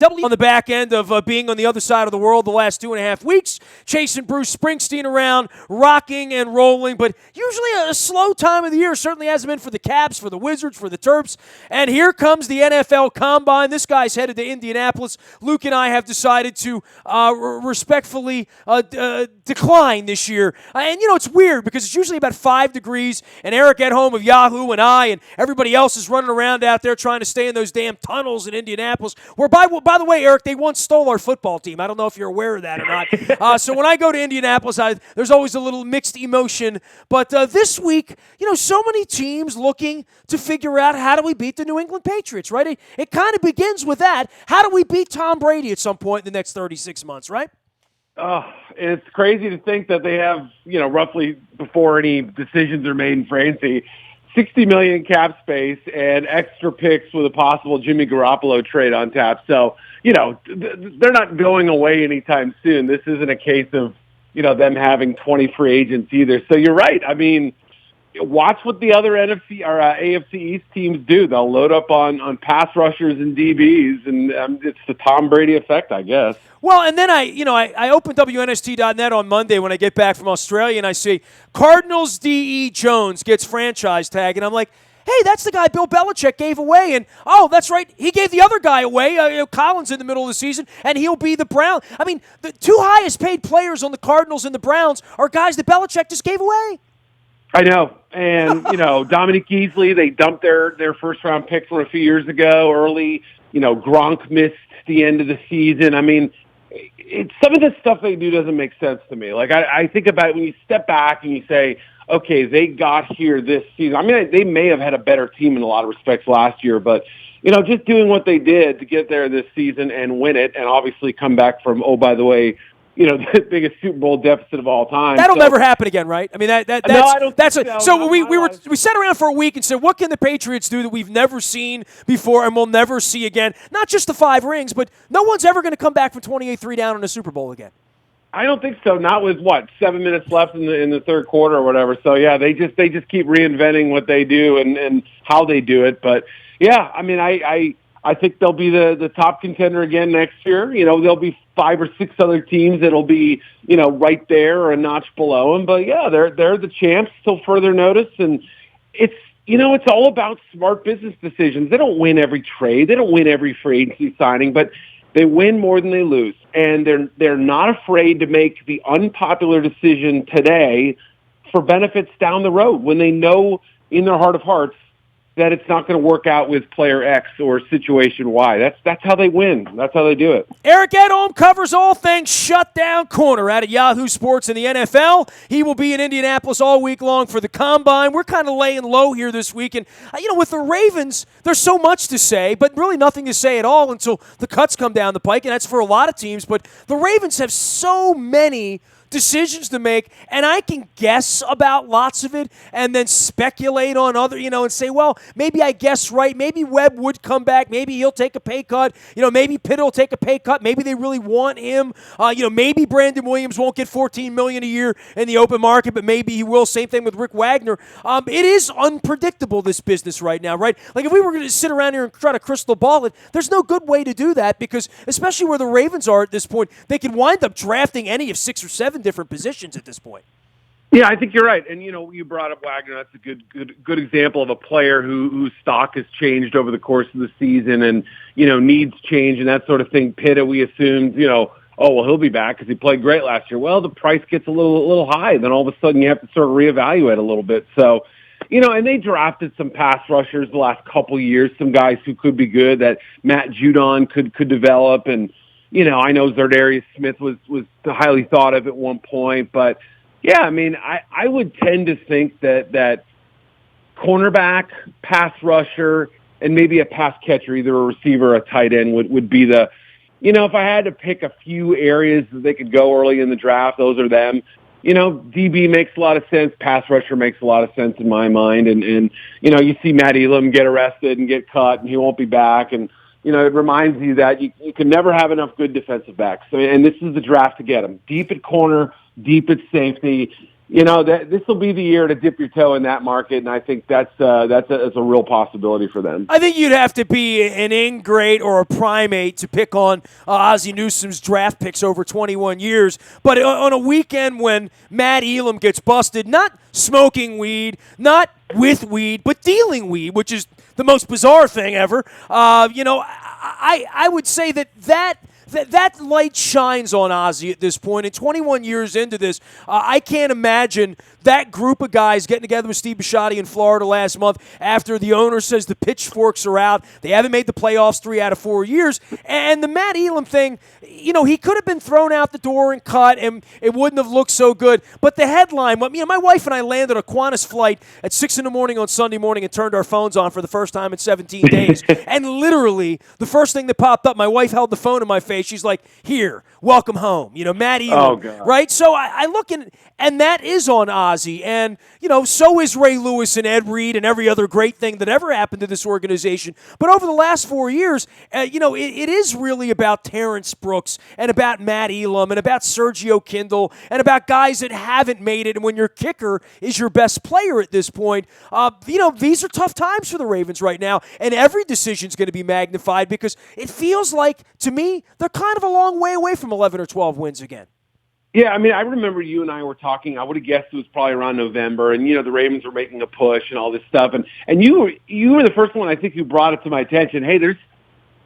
On the back end of being on the other side of the world the last 2.5 weeks, chasing Bruce Springsteen around, rocking and rolling, but usually a slow time of the year. Certainly hasn't been for the Caps, for the Wizards, for the Terps. And here comes the NFL Combine. This guy's headed to Indianapolis. Luke and I have decided to respectfully decline this year. And, it's weird because it's usually about 5 degrees, and Eric Edholm of Yahoo and I and everybody else is running around out there trying to stay in those damn tunnels in Indianapolis, where by the way, Eric, they once stole our football team. I don't know if you're aware of that or not. So when I go to Indianapolis, there's always a little mixed emotion. But this week, so many teams looking to figure out how do we beat the New England Patriots, right? It kind of begins with that. How do we beat Tom Brady at some point in the next 36 months, right? Oh, it's crazy to think that they have, roughly before any decisions are made in free agency, $60 million cap space and extra picks with a possible Jimmy Garoppolo trade on tap. So, they're not going away anytime soon. This isn't a case of, them having 20 free agents either. So you're right. I mean, watch what the other NFC or AFC East teams do. They'll load up on pass rushers and DBs, and it's the Tom Brady effect, I guess. Well, and then I opened WNST.net on Monday when I get back from Australia, and I see Cardinals D.E. Jones gets franchise tag, and I'm like, hey, that's the guy Bill Belichick gave away, and that's right, he gave the other guy away, Collins in the middle of the season, and he'll be the Brown. I mean, the two highest paid players on the Cardinals and the Browns are guys that Belichick just gave away. I know. And, Dominic Easley, they dumped their first-round pick from a few years ago early. Gronk missed the end of the season. I mean, some of the stuff they do doesn't make sense to me. Like, I think about it when you step back and you say, okay, they got here this season. I mean, they may have had a better team in a lot of respects last year, but, just doing what they did to get there this season and win it and obviously come back from, oh, by the way, the biggest Super Bowl deficit of all time. That'll never happen again, right? I mean, that's no, I don't think so. So we sat around for a week and said, what can the Patriots do that we've never seen before and we'll never see again? Not just the 5 rings, but no one's ever going to come back from 28-3 down in a Super Bowl again. I don't think so. Not with 7 minutes left in the third quarter or whatever. So yeah, they just keep reinventing what they do and how they do it. But yeah, I mean, I think they'll be the top contender again next year. There'll be 5 or 6 other teams that'll be, right there or a notch below them. But yeah, they're the champs till further notice. And it's all about smart business decisions. They don't win every trade. They don't win every free agency signing, but they win more than they lose. And they're not afraid to make the unpopular decision today for benefits down the road when they know in their heart of hearts that it's not going to work out with player X or situation Y. That's how they win. That's how they do it. Eric Edholm covers all things shutdown corner out at Yahoo Sports in the NFL. He will be in Indianapolis all week long for the Combine. We're kind of laying low here this week. And, with the Ravens, there's so much to say, but really nothing to say at all until the cuts come down the pike, and that's for a lot of teams. But the Ravens have so many decisions to make, and I can guess about lots of it and then speculate on other, and say, well, maybe I guess right. Maybe Webb would come back. Maybe he'll take a pay cut. Maybe Pitt will take a pay cut. Maybe they really want him. Maybe Brandon Williams won't get $14 million a year in the open market, but maybe he will. Same thing with Rick Wagner. It is unpredictable, this business right now, right? Like if we were going to sit around here and try to crystal ball it, there's no good way to do that because especially where the Ravens are at this point, they can wind up drafting any of 6 or 7 different positions at this point. Yeah, I think you're right. And, you brought up Wagner. That's a good example of a player whose stock has changed over the course of the season and, needs change and that sort of thing. Pitta, we assumed, he'll be back because he played great last year. Well, the price gets a little high. Then all of a sudden you have to sort of reevaluate a little bit. So, and they drafted some pass rushers the last couple of years, some guys who could be good that Matt Judon could develop. And, I know Zardarius Smith was highly thought of at one point, but yeah, I mean, I would tend to think that cornerback, pass rusher, and maybe a pass catcher, either a receiver or a tight end would be the, if I had to pick a few areas that they could go early in the draft, those are them. DB makes a lot of sense. Pass rusher makes a lot of sense in my mind. And you see Matt Elam get arrested and get cut and he won't be back. And, it reminds you that you can never have enough good defensive backs. And this is the draft to get them. Deep at corner, deep at safety. this will be the year to dip your toe in that market, and I think that's a real possibility for them. I think you'd have to be an ingrate or a primate to pick on Ozzie Newsome's draft picks over 21 years. But on a weekend when Matt Elam gets busted, not smoking weed, not with weed, but dealing weed, which is the most bizarre thing ever, I would say that light shines on Ozzie at this point. And 21 years into this, I can't imagine that group of guys getting together with Steve Bisciotti in Florida last month after the owner says the pitchforks are out. They haven't made the playoffs 3 out of 4 years. And the Matt Elam thing, he could have been thrown out the door and cut, and it wouldn't have looked so good. But the headline, my wife and I landed a Qantas flight at 6 in the morning on Sunday morning and turned our phones on for the first time in 17 days. And literally, the first thing that popped up, my wife held the phone in my face. She's like, "Here, welcome home." Matt Elam, right? So I look and that is on Ozzie, and so is Ray Lewis and Ed Reed and every other great thing that ever happened to this organization. But over the last 4 years, it is really about Terrence Brooks and about Matt Elam and about Sergio Kindle and about guys that haven't made it. And when your kicker is your best player at this point, these are tough times for the Ravens right now, and every decision is going to be magnified because it feels like, to me, they're kind of a long way away from 11 or 12 wins again. Yeah, I remember you and I were talking. I would have guessed it was probably around November, and the Ravens were making a push and all this stuff. And you were the first one, I think, who brought it to my attention. Hey, there's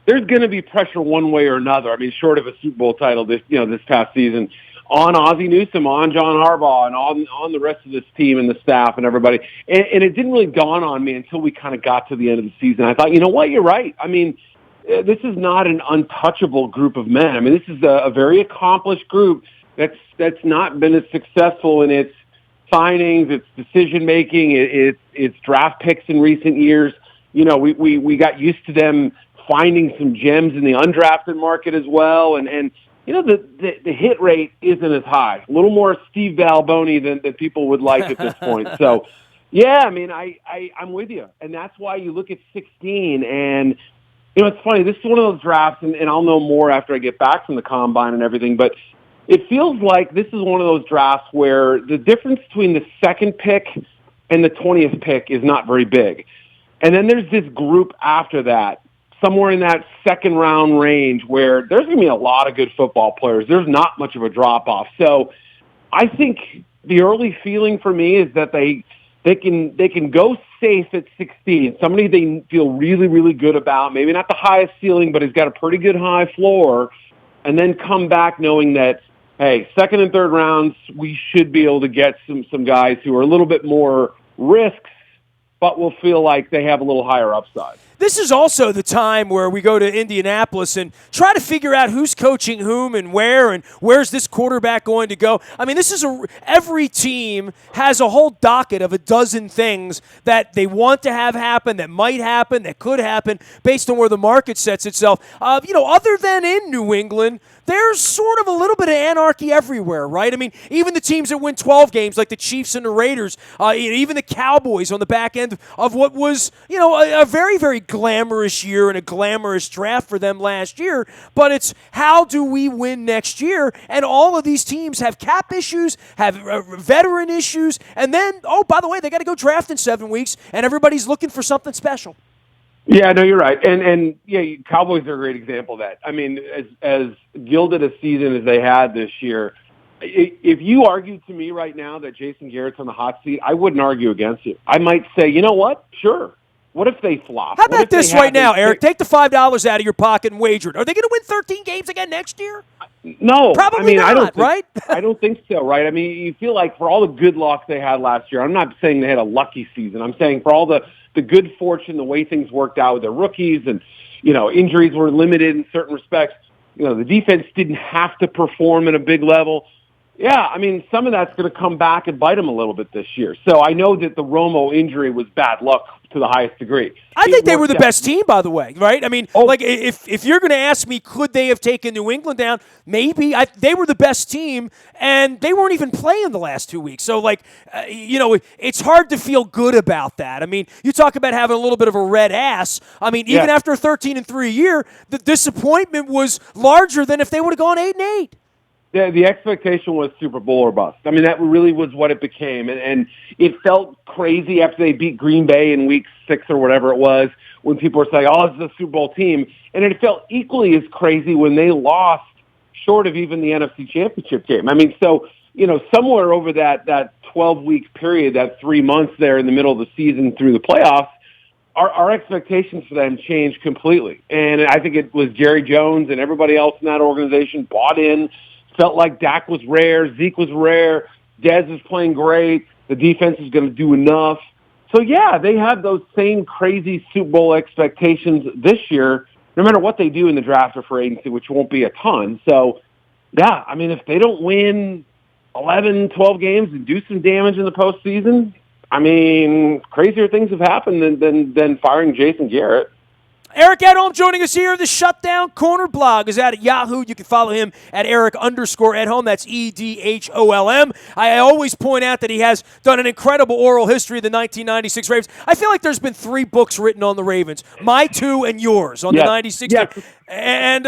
going to be pressure one way or another. Short of a Super Bowl title this past season, on Ozzie Newsome, on John Harbaugh, and on the rest of this team and the staff and everybody. And it didn't really dawn on me until we kind of got to the end of the season. I thought, you know what, you're right. This is not an untouchable group of men. This is a very accomplished group that's not been as successful in its signings, its decision making, its draft picks in recent years. We got used to them finding some gems in the undrafted market as well, and the hit rate isn't as high. A little more Steve Balboni than people would like at this point. So, yeah, I'm with you, and that's why you look at 16 and. It's funny. This is one of those drafts, and I'll know more after I get back from the combine and everything, but it feels like this is one of those drafts where the difference between the second pick and the 20th pick is not very big. And then there's this group after that, somewhere in that second round range, where there's going to be a lot of good football players. There's not much of a drop-off. So I think the early feeling for me is that they can go safe at 16. Somebody they feel really, really good about, maybe not the highest ceiling, but has got a pretty good high floor, and then come back knowing that, hey, second and third rounds, we should be able to get some guys who are a little bit more risks, but will feel like they have a little higher upside. This is also the time where we go to Indianapolis and try to figure out who's coaching whom and where's this quarterback going to go. This is every team has a whole docket of a dozen things that they want to have happen, that might happen, that could happen based on where the market sets itself. Other than in New England, there's sort of a little bit of anarchy everywhere, right? Even the teams that win 12 games, like the Chiefs and the Raiders, even the Cowboys on the back end of what was, a very, very glamorous year and a glamorous draft for them last year. But it's how do we win next year? And all of these teams have cap issues, have veteran issues, and then, by the way, they got to go draft in 7 weeks, and everybody's looking for something special. Yeah, no, you're right. And Cowboys are a great example of that. As gilded a season as they had this year, if you argued to me right now that Jason Garrett's on the hot seat, I wouldn't argue against you. I might say, you know what? Sure. What if they flop? How about this right now, Eric? Take the $5 out of your pocket and wager it. Are they going to win 13 games again next year? No. Probably not, right? I don't think so, right? You feel like for all the good luck they had last year, I'm not saying they had a lucky season. I'm saying for all the good fortune, the way things worked out with their rookies and, injuries were limited in certain respects. The defense didn't have to perform at a big level. Yeah, some of that's going to come back and bite them a little bit this year. So I know that the Romo injury was bad luck to the highest degree. I think they were the best team, by the way, right? If you're going to ask me, could they have taken New England down? Maybe. They were the best team, and they weren't even playing the last 2 weeks. So, it's hard to feel good about that. You talk about having a little bit of a red ass. Even after a 13-3 year, the disappointment was larger than if they would have gone 8-8. the expectation was Super Bowl or bust. I mean, that really was what it became. And it felt crazy after they beat Green Bay in week 6 or whatever it was, when people were saying, oh, this is a Super Bowl team. And it felt equally as crazy when they lost short of even the NFC Championship game. I mean, so, somewhere over that 12-week period, that 3 months there in the middle of the season through the playoffs, our expectations for them changed completely. And I think it was Jerry Jones and everybody else in that organization bought in, felt like Dak was rare, Zeke was rare, Dez is playing great, the defense is going to do enough. So, yeah, they have those same crazy Super Bowl expectations this year, no matter what they do in the draft or free agency, which won't be a ton. So, yeah, I mean, if they don't win 11, 12 games and do some damage in the postseason, I mean, crazier things have happened than firing Jason Garrett. Eric Edholm joining us here. The Shutdown Corner blog is out at Yahoo. You can follow him at Eric_Edholm. That's EDHOLM. I always point out that he has done an incredible oral history of the 1996 Ravens. I feel like there's been 3 books written on the Ravens. My 2 and yours on the 96. Yes. And,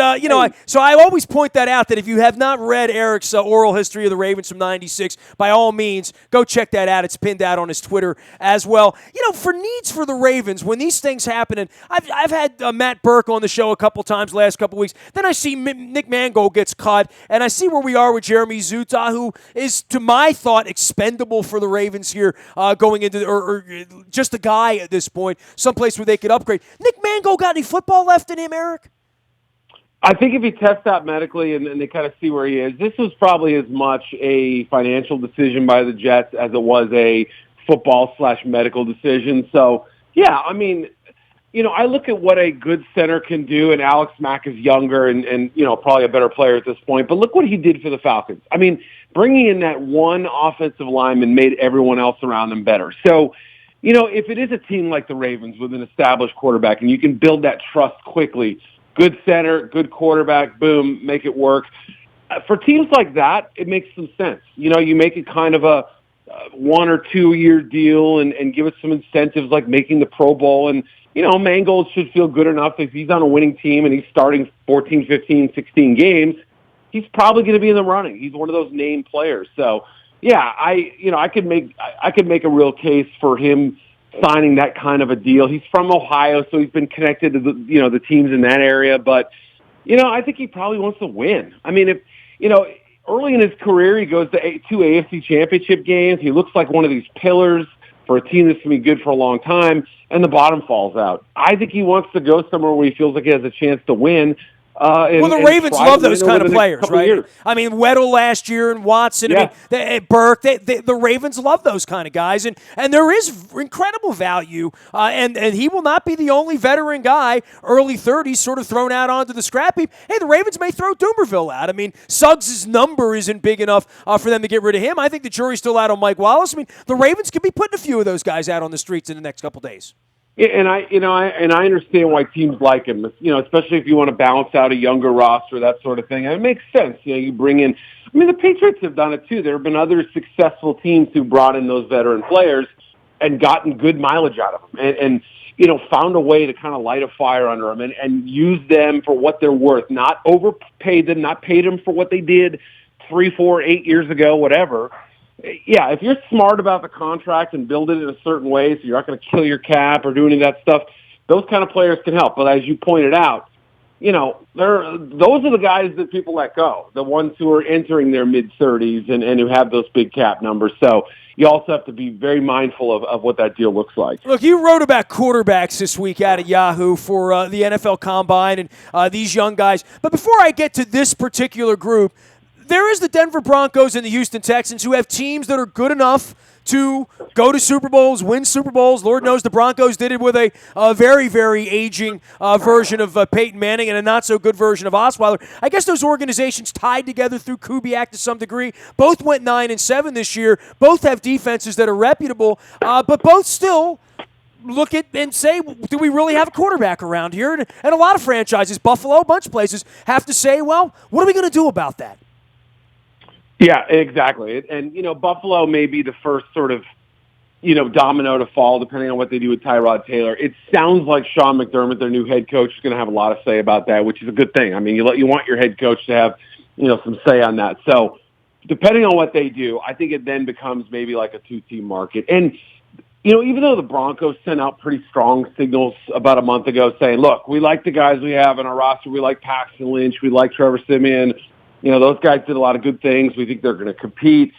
so I always point that out, that if you have not read Eric's oral history of the Ravens from 96, by all means, go check that out. It's pinned out on his Twitter as well. For needs for the Ravens, when these things happen, and I've had Matt Burke on the show a couple times last couple weeks, then I see Nick Mangold gets cut, and I see where we are with Jeremy Zuttah, who is, to my thought, expendable for the Ravens here going into, or just a guy at this point, someplace where they could upgrade. Nick Mangold got any football left in him, Eric? I think if he tests out medically and they kind of see where he is, this was probably as much a financial decision by the Jets as it was a football/medical decision. So, yeah, I mean, I look at what a good center can do, and Alex Mack is younger and probably a better player at this point. But look what he did for the Falcons. I mean, bringing in that one offensive lineman made everyone else around them better. So, if it is a team like the Ravens with an established quarterback and you can build that trust quickly, good center, good quarterback, boom, make it work. For teams like that, it makes some sense. You make it kind of a 1 or 2 year deal and give it some incentives like making the Pro Bowl. And, Mangold should feel good enough if he's on a winning team and he's starting 14, 15, 16 games. He's probably going to be in the running. He's one of those named players. So, yeah, I could make a real case for him signing that kind of a deal. He's from Ohio, so he's been connected to the teams in that area. But, I think he probably wants to win. I mean, if, early in his career, he goes to 2 AFC championship games. He looks like one of these pillars for a team that's going to be good for a long time, and the bottom falls out. I think he wants to go somewhere where he feels like he has a chance to win. The Ravens love those kind of players, right? Years. I mean, Weddle last year and Watson, yeah. Burke. The Ravens love those kind of guys, and there is incredible value. And he will not be the only veteran guy, early 30s, sort of thrown out onto the scrap heap. Hey, the Ravens may throw Doomerville out. I mean, Suggs' number isn't big enough for them to get rid of him. I think the jury's still out on Mike Wallace. I mean, the Ravens could be putting a few of those guys out on the streets in the next couple days. Yeah, and I understand why teams like him. Especially if you want to balance out a younger roster, that sort of thing. And it makes sense. You bring in. I mean, the Patriots have done it too. There have been other successful teams who brought in those veteran players and gotten good mileage out of them, and found a way to kind of light a fire under them and use them for what they're worth. Not overpaid them, not paid them for what they did 3, 4, 8 years ago, whatever. Yeah, if you're smart about the contract and build it in a certain way so you're not going to kill your cap or do any of that stuff, those kind of players can help. But as you pointed out, those are the guys that people let go, the ones who are entering their mid-30s and who have those big cap numbers. So you also have to be very mindful of what that deal looks like. Look, you wrote about quarterbacks this week out at Yahoo for the NFL Combine and these young guys. But before I get to this particular group, there is the Denver Broncos and the Houston Texans who have teams that are good enough to go to Super Bowls, win Super Bowls. Lord knows the Broncos did it with a very, very aging version of Peyton Manning and a not-so-good version of Osweiler. I guess those organizations tied together through Kubiak to some degree. Both went 9-7 this year. Both have defenses that are reputable, but both still look at and say, do we really have a quarterback around here? And a lot of franchises, Buffalo, a bunch of places, have to say, well, what are we going to do about that? Yeah, exactly. And, Buffalo may be the first sort of, domino to fall, depending on what they do with Tyrod Taylor. It sounds like Sean McDermott, their new head coach, is going to have a lot to say about that, which is a good thing. I mean, you want your head coach to have some say on that. So depending on what they do, I think it then becomes maybe like a two-team market. And, even though the Broncos sent out pretty strong signals about a month ago saying, look, we like the guys we have in our roster. We like Paxton Lynch. We like Trevor Siemian. Those guys did a lot of good things. We think they're going to compete.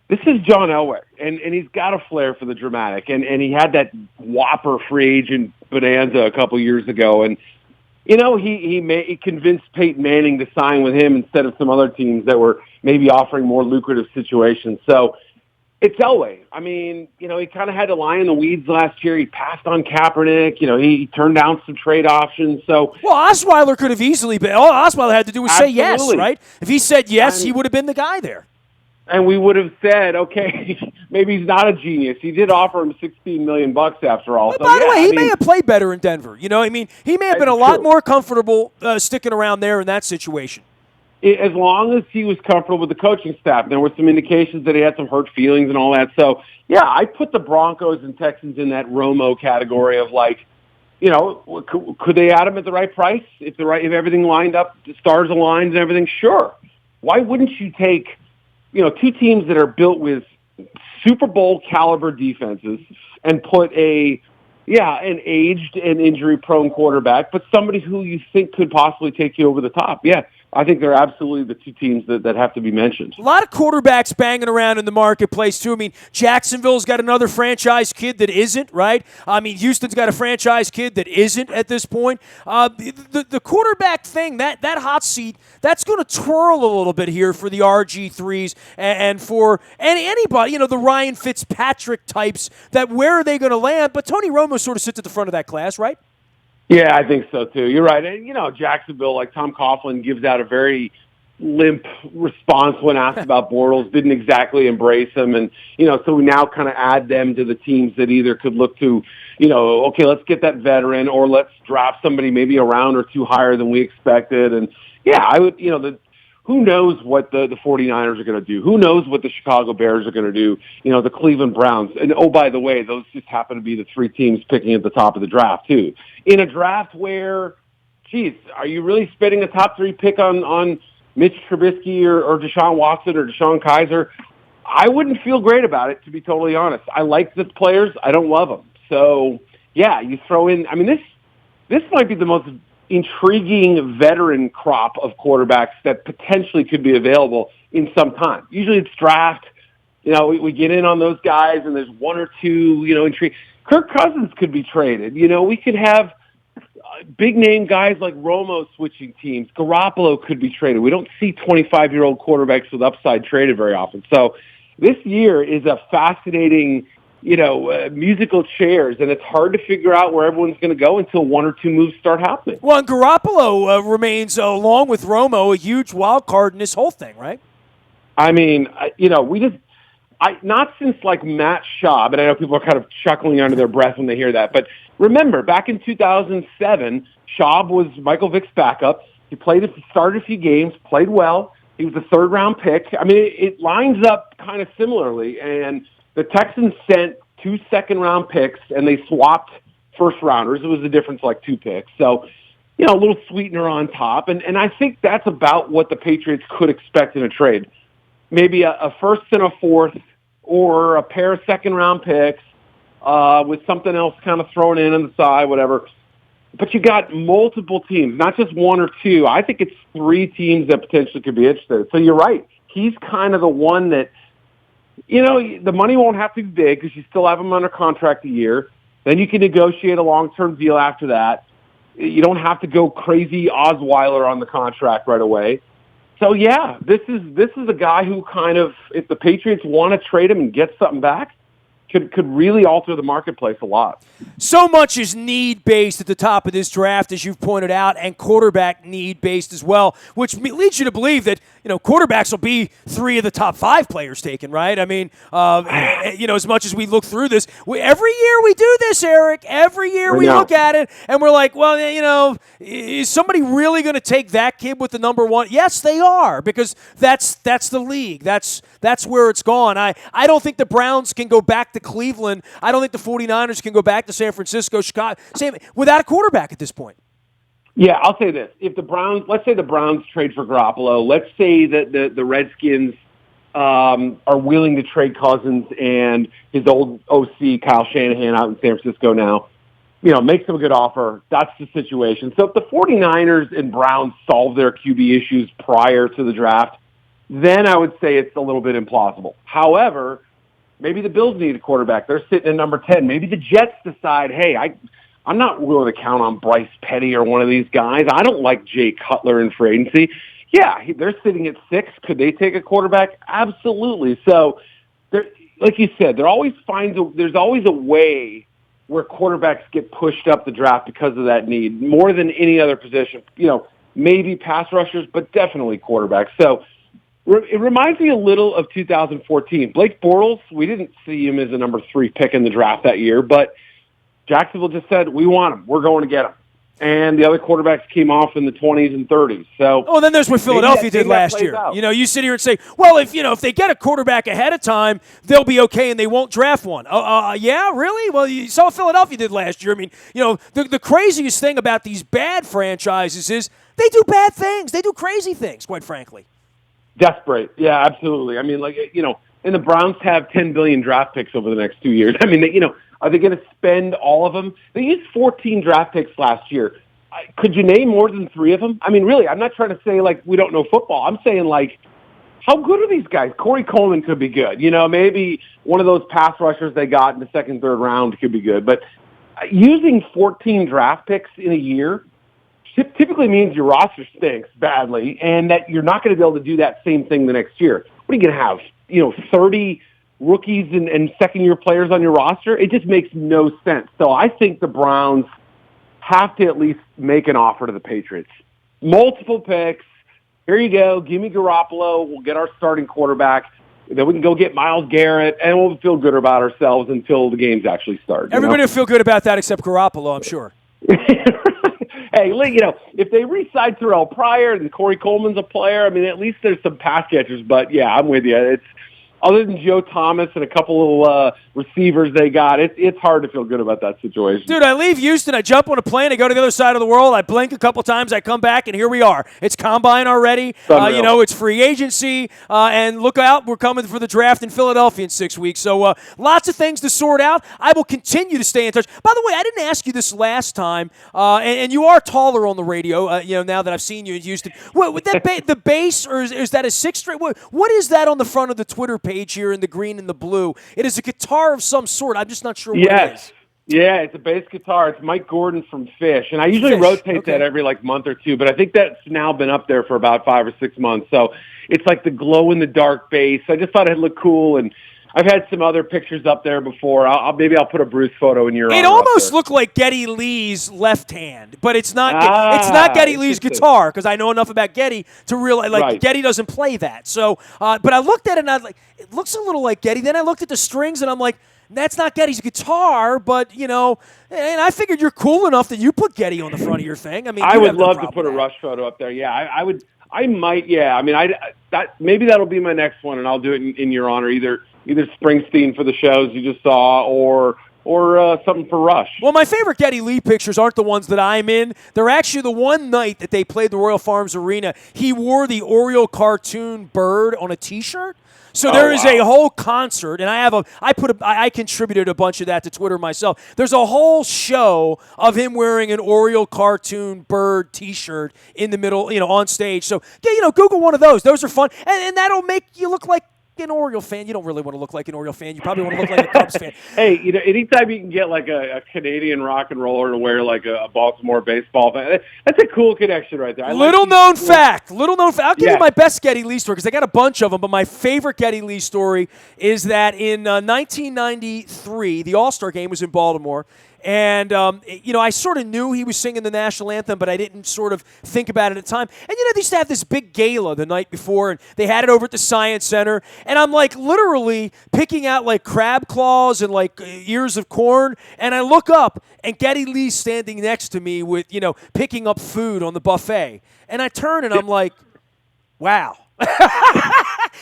This is John Elway, and he's got a flair for the dramatic. And he had that whopper free agent bonanza a couple years ago. And, he convinced Peyton Manning to sign with him instead of some other teams that were maybe offering more lucrative situations. So it's Elway. I mean, he kind of had to lie in the weeds last year. He passed on Kaepernick. He turned down some trade options. So, Osweiler could have easily been. All Osweiler had to do was say yes, right? If he said yes, he would have been the guy there. And we would have said, okay, maybe he's not a genius. He did offer him $16 million after all. Well, by the way, he may have played better in Denver. He may have been a lot more comfortable sticking around there in that situation. As long as he was comfortable with the coaching staff. There were some indications that he had some hurt feelings and all that. So, yeah, I put the Broncos and Texans in that Romo category of could they add him at the right price? If everything lined up, the stars aligned and everything, sure. Why wouldn't you take, two teams that are built with Super Bowl caliber defenses and put an aged and injury-prone quarterback, but somebody who you think could possibly take you over the top? Yeah, I think they're absolutely the two teams that have to be mentioned. A lot of quarterbacks banging around in the marketplace, too. I mean, Jacksonville's got another franchise kid that isn't, right? I mean, Houston's got a franchise kid that isn't at this point. The quarterback thing, that hot seat, that's going to twirl a little bit here for the RG3s and for anybody, the Ryan Fitzpatrick types, that where are they going to land? But Tony Romo sort of sits at the front of that class, right? Yeah, I think so, too. You're right. And, Jacksonville, like Tom Coughlin, gives out a very limp response when asked about Bortles, didn't exactly embrace him. And, so we now kind of add them to the teams that either could look to, okay, let's get that veteran or let's draft somebody maybe a round or two higher than we expected. And, yeah, I would, who knows what the 49ers are going to do? Who knows what the Chicago Bears are going to do? The Cleveland Browns. And, oh, by the way, those just happen to be the three teams picking at the top of the draft, too. In a draft where, geez, are you really spending a top three pick on Mitch Trubisky or Deshaun Watson or Deshaun Kaiser? I wouldn't feel great about it, to be totally honest. I like the players. I don't love them. So, yeah, you throw in – I mean, this might be the most intriguing veteran crop of quarterbacks that potentially could be available in some time. Usually it's draft. We get in on those guys, and there's one or two, intrigue. Kirk Cousins could be traded. We could have big-name guys like Romo switching teams. Garoppolo could be traded. We don't see 25-year-old quarterbacks with upside traded very often. So this year is a fascinating, musical chairs, and it's hard to figure out where everyone's going to go until one or two moves start happening. Well, and Garoppolo remains, along with Romo, a huge wild card in this whole thing, right? I mean, not since like Matt Schaub, and I know people are kind of chuckling under their breath when they hear that, but remember, back in 2007, Schaub was Michael Vick's backup. He started a few games, played well. He was a third-round pick. I mean, it lines up kind of similarly, and the Texans sent 2 second-round picks, and they swapped first-rounders. It was a difference like 2 picks. So, a little sweetener on top, and I think that's about what the Patriots could expect in a trade. Maybe a first and a fourth, or a pair of second-round picks with something else kind of thrown in on the side, whatever. But you got multiple teams, not just one or two. I think it's 3 teams that potentially could be interested. So you're right. He's kind of the one that, the money won't have to be big because you still have him under contract a year. Then you can negotiate a long-term deal after that. You don't have to go crazy Osweiler on the contract right away. So, yeah, this is a guy who kind of, if the Patriots want to trade him and get something back, could really alter the marketplace a lot. So much is need-based at the top of this draft, as you've pointed out, and quarterback need-based as well, which leads you to believe that, quarterbacks will be 3 of the top 5 players taken, right? I mean, as much as we look through this, every year we do this, Eric. Every year we look at it, and we're like, well, is somebody really going to take that kid with the number 1? Yes, they are, because that's the league. That's where it's gone. I don't think the Browns can go back to Cleveland. I don't think the 49ers can go back to San Francisco, Chicago, without a quarterback at this point. Yeah, I'll say this. If the Browns, let's say the Browns trade for Garoppolo, let's say that the Redskins are willing to trade Cousins and his old OC, Kyle Shanahan, out in San Francisco now, makes them a good offer. That's the situation. So if the 49ers and Browns solve their QB issues prior to the draft, then I would say it's a little bit implausible. However, maybe the Bills need a quarterback. They're sitting at number 10. Maybe the Jets decide, hey, I'm not willing to count on Bryce Petty or one of these guys. I don't like Jay Cutler in free agency. Yeah, they're sitting at 6. Could they take a quarterback? Absolutely. So, like you said, there's always a way where quarterbacks get pushed up the draft because of that need, more than any other position. Maybe pass rushers, but definitely quarterbacks. So it reminds me a little of 2014. Blake Bortles, we didn't see him as a number 3 pick in the draft that year, but Jacksonville just said, we want him. We're going to get him. And the other quarterbacks came off in the 20s and 30s. So, then there's what Philadelphia did last year. You sit here and say, well, if they get a quarterback ahead of time, they'll be okay and they won't draft one. Yeah, really? Well, you saw what Philadelphia did last year. I mean, the craziest thing about these bad franchises is they do bad things. They do crazy things, quite frankly. Desperate. Yeah, absolutely. I mean, and the Browns have 10 billion draft picks over the next 2 years. I mean, are they going to spend all of them? They used 14 draft picks last year. Could you name more than 3 of them? I mean, really, I'm not trying to say, we don't know football. I'm saying, how good are these guys? Corey Coleman could be good. Maybe one of those pass rushers they got in the second, third round could be good. But using 14 draft picks in a year typically means your roster stinks badly and that you're not going to be able to do that same thing the next year. What are you going to have? 30 rookies and second-year players on your roster? It just makes no sense. So I think the Browns have to at least make an offer to the Patriots. Multiple picks. Here you go. Give me Garoppolo. We'll get our starting quarterback. Then we can go get Myles Garrett, and we'll feel good about ourselves until the games actually start. Everybody will feel good about that except Garoppolo, I'm sure. Hey, if they re-sign Terrell Pryor and Corey Coleman's a player, I mean, at least there's some pass catchers. But, yeah, I'm with you. It's other than Joe Thomas and a couple of receivers they got, it's hard to feel good about that situation. Dude, I leave Houston, I jump on a plane, I go to the other side of the world, I blink a couple times, I come back, and here we are. It's Combine already. It's free agency, and look out, we're coming for the draft in Philadelphia in 6 weeks. So lots of things to sort out. I will continue to stay in touch. By the way, I didn't ask you this last time, and you are taller on the radio, now that I've seen you in Houston. With that the base, or is that a 6-string? What is that on the front of the Twitter page here in the green and the blue? It is a guitar of some sort. I'm just not sure what it is. Yeah, it's a bass guitar. It's Mike Gordon from Fish. And I usually rotate that every month or two, but I think that's now been up there for about 5 or 6 months. So it's like the glow-in-the-dark bass. I just thought it'd look cool, and I've had some other pictures up there before. Maybe I'll put a Bruce photo in your honor. It almost looked like Geddy Lee's left hand, but it's not. It's not Geddy Lee's guitar because I know enough about Geddy to realize Geddy doesn't play that. So, but I looked at it and I was like, it looks a little like Geddy. Then I looked at the strings and I'm like, that's not Geddy's guitar, but and I figured you're cool enough that you put Geddy on the front of your thing. I mean, I would love to put a Rush photo up there. Yeah, I would. I might. Yeah, I mean, maybe that'll be my next one, and I'll do it in your honor. Either Springsteen for the shows you just saw, or something for Rush. Well, my favorite Geddy Lee pictures aren't the ones that I'm in. They're actually the one night that they played the Royal Farms Arena. He wore the Oriole cartoon bird on a T-shirt. So there is a whole concert, and I contributed a bunch of that to Twitter myself. There's a whole show of him wearing an Oriole cartoon bird T-shirt in the middle, on stage. So Google one of those. Those are fun, and that'll make you look like an Oriole fan. You don't really want to look like an Oriole fan. You probably want to look like a Cubs fan. Hey, anytime you can get a Canadian rock and roller to wear a Baltimore baseball fan, that's a cool connection right there. Little known fact. I'll give you my best Geddy Lee story because I got a bunch of them, but my favorite Geddy Lee story is that in 1993, the All-Star game was in Baltimore. And, I sort of knew he was singing the national anthem, but I didn't sort of think about it at the time. And, they used to have this big gala the night before, and they had it over at the Science Center. And I'm, literally picking out, crab claws and, ears of corn. And I look up, and Geddy Lee's standing next to me with, picking up food on the buffet. And I turn, and I'm like, wow.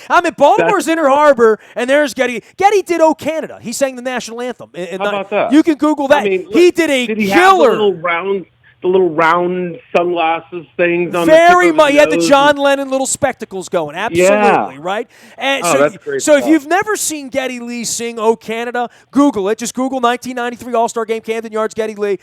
I'm at Baltimore's Inner Harbor, and there's Geddy. Geddy did "O Canada." He sang the national anthem. How about that? You can Google that. I mean, he did a did he killer. Have the little round? the little round sunglasses things on Very the tip of much. his He had the nose. John Lennon little spectacles going. Absolutely, right? And that's great so if stuff. you've never seen Geddy Lee sing "Oh Canada," Google it. Just Google 1993 All-Star Game, Camden Yards, Geddy Lee.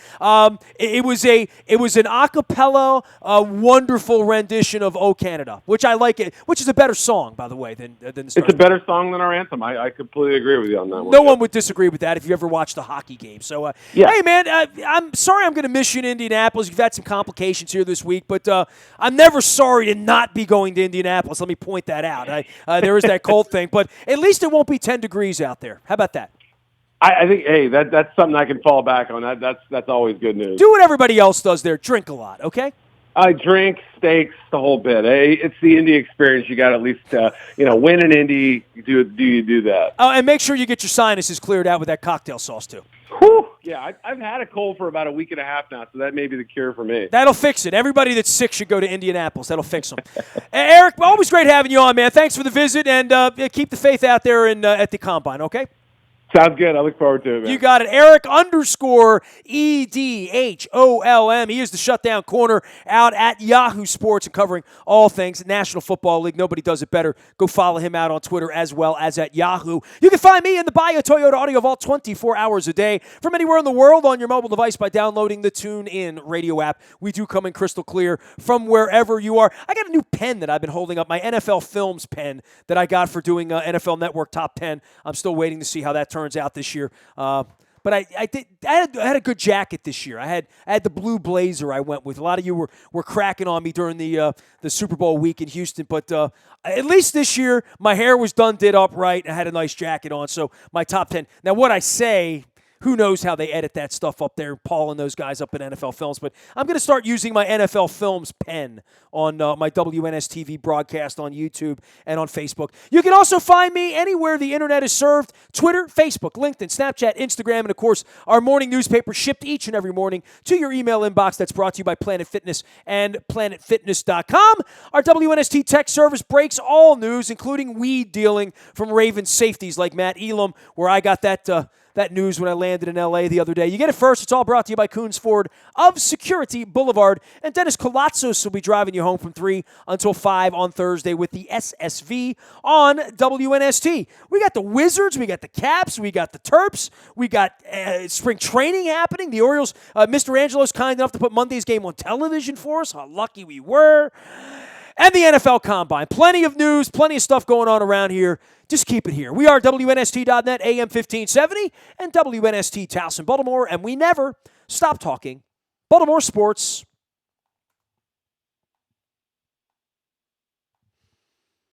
It was an a cappella, wonderful rendition of "Oh Canada," which I like it. Which is a better song, by the way, than the Stars. It's a better song than our anthem. I completely agree with you on that one. No one would disagree with that if you ever watched the hockey game. So, Yeah. hey, man, I'm sorry I'm going to miss you in Indianapolis. You've had some complications here this week, but I'm never sorry to not be going to Indianapolis. Let me point that out. There is that cold thing, but at least it won't be 10 degrees out there. How about that? I think, hey, that's something I can fall back on. That's always good news. Do what everybody else does there. Drink a lot, okay? I drink, steaks, the whole bit. Hey, it's the Indy experience. You got to at least, win an Indy. You do that? Oh, and make sure you get your sinuses cleared out with that cocktail sauce, too. Whew. Yeah, I've had a cold for about a week and a half now, so that may be the cure for me. That'll fix it. Everybody that's sick should go to Indianapolis. That'll fix them. Eric, always great having you on, man. Thanks for the visit, and keep the faith out there at the Combine, okay? Sounds good. I look forward to it, man. You got it. Eric_EDHOLM. He is the shutdown corner out at Yahoo Sports and covering all things National Football League. Nobody does it better. Go follow him out on Twitter as well as at Yahoo. You can find me in the Bio Toyota Audio Vault 24 hours a day from anywhere in the world on your mobile device by downloading the TuneIn radio app. We do come in crystal clear from wherever you are. I got a new pen that I've been holding up, my NFL Films pen that I got for doing NFL Network Top 10. I'm still waiting to see how that turns out this year. But I had a good jacket this year. I had the blue blazer I went with. A lot of you were cracking on me during the Super Bowl week in Houston, but at least this year my hair was did up right. I had a nice jacket on, so my top 10. Now what I say, who knows how they edit that stuff up there, Paul and those guys up in NFL Films, but I'm going to start using my NFL Films pen on my WNSTV broadcast on YouTube and on Facebook. You can also find me anywhere the internet is served: Twitter, Facebook, LinkedIn, Snapchat, Instagram, and of course, our morning newspaper shipped each and every morning to your email inbox. That's brought to you by Planet Fitness and PlanetFitness.com. Our WNST tech service breaks all news, including weed dealing from Ravens safeties like Matt Elam, where I got that news when I landed in L.A. the other day. You get it first. It's all brought to you by Coons Ford of Security Boulevard. And Dennis Kolatzos will be driving you home from 3 until 5 on Thursday with the SSV on WNST. We got the Wizards. We got the Caps. We got the Terps. We got spring training happening. The Orioles, Mr. Angelo's kind enough to put Monday's game on television for us. How lucky we were. And the NFL Combine. Plenty of news, plenty of stuff going on around here. Just keep it here. We are WNST.net, AM 1570, and WNST Towson, Baltimore, and we never stop talking Baltimore sports.